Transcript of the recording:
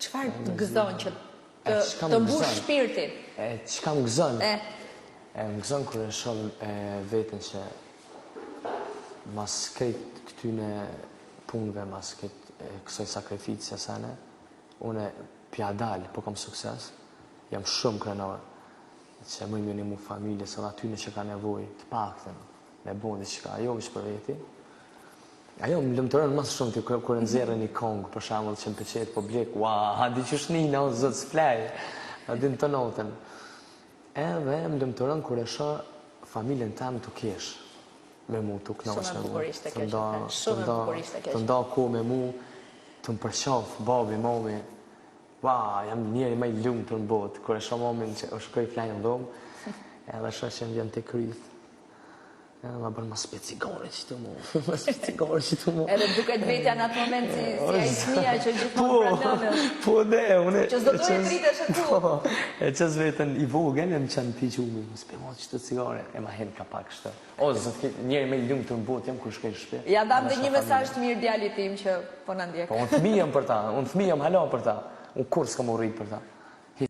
Çfarë të gëzon që të mbush shpirtin? Çka më gëzon? Më gëzon kur e shoh veten që mas këtë këtyne punëve, mas kësaj sakrificës sane, unë pja dal, po kam sukses, jam shumë krenar që më një mu familje, se atyne që ka nevoj të paktën, me bondi që ka, ajo më që për veti. Ajo më lëmëtërën mas shumë të kërë nëzirë një kongë, për shamull që më pëqetë po blek, hadi që shnina, o zëtë s'flej, adin të notën. Edhe më lëmëtërën kërë e shë familjen tam të kesh, me mu të knashe mu, të nda ko me mu, të më përqaf, babi, mami, jam njeri maj lumë të në botë, kërë e shë mamin që është kërë i flejnë në domë, edhe shë që më vjen të kryth. Ma bërë ma spet cigare që të mu, Edhe duket vetja në atë moment si e i fëmija që gjithmonë problemet. Po dhe, une... Që s'do të e rrite shëku. E qës vetën i vogën e më qanë pi që umi, më s'pe ma që të cigare, e ma hen ka pak shtë. O, zëtë njeri me ljumë të në botë, jam kur shkaj shpe. Ja dam dhe një mesazh të mirë djalit tim që po në ndjek. Po, unë fëmijëm për ta, unë fëmijëm hala për ta, unë kur s'kam u rritë për ta.